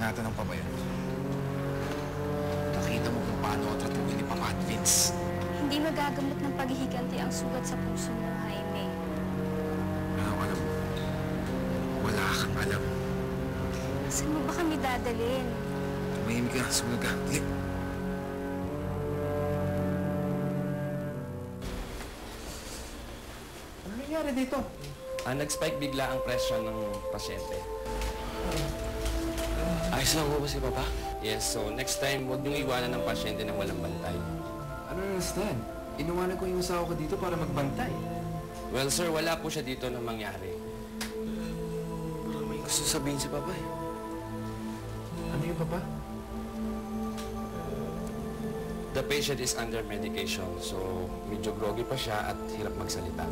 Tinatanong pa ba yun? Nakita mo kung paano ako tratuhin ni Papa at Vince. Hindi magagamot ng paghihiganti ang sugat sa puso mo, Jaime. Ano alam mo? Wala kang alam. Saan mo ba kami dadalhin? Tumahimik ka, sumunod ka. Dali. Ano nangyari dito? Nag-spike bigla ang presyon ng pasyente. Ayos lang po ba si Papa? Yes, so next time, huwag niyong iwanan ng pasyente ng walang bantay. I don't understand. Inuwanan ko yung asawa ko dito para magbantay. Well, sir, wala po siya dito na mangyari. May gusto sabihin si Papa eh. Ano yung papa? The patient is under medication, so medyo groggy pa siya at hirap magsalita.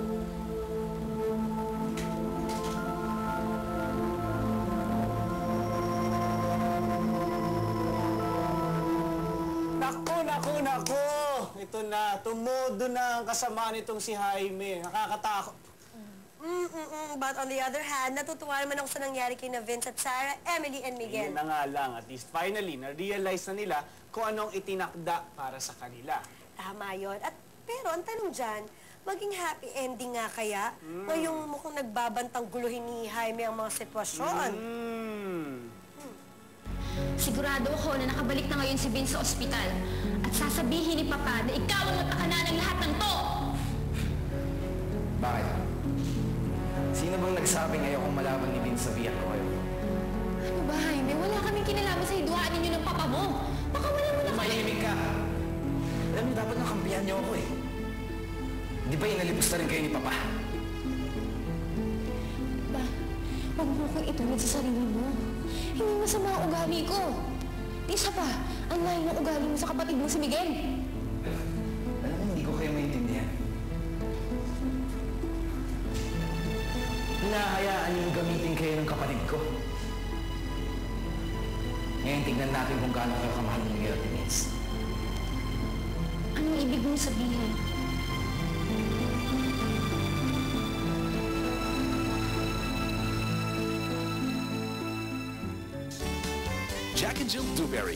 Naku! Ito na, tumudo na ang kasama nitong si Jaime. Nakakatakot. But on the other hand, natutuwa naman ako sa nangyari kay na Vince at Sarah, Emily, and Miguel. Yun na nga lang, at least finally, na-realize na nila kung anong itinakda para sa kanila. Tama yun. Pero ang tanong dyan, maging happy ending nga kaya? Ngayong mukhang nagbabantang guluhin ni Jaime ang mga sitwasyon. Sigurado ako na nakabalik na ngayon si Vince sa ospital at sasabihin ni Papa na ikaw ang matakana ng lahat ng to! Bakit? Sino bang nagsabing ayokong malaman ni Vince sa biyak ko kayo? Ano ba, Jaime? Wala kaming kinalaman sa hidwaan ninyo ng Papa mo. Baka wala mo na kayo. Mahimik ka! Alam niyo, dapat nakampihan niyo ako eh. Di ba inalibos na rin kayo ni Papa? Ba, huwag mo kong itulad sa sarili mo. Hindi masama ang ugali ko. Isa pa, ang layo ng ugali mo sa kapatid mo si Miguel. Alam mo, hindi ko kayo maintindihan. Hinahayaan niyong gamitin kayo ng kapatid ko. Ngayon, tignan natin kung gaano kayo kamahal ni Miguel at ni Vince. Anong ibig mong sabihin? Jack and Jill Dewberry.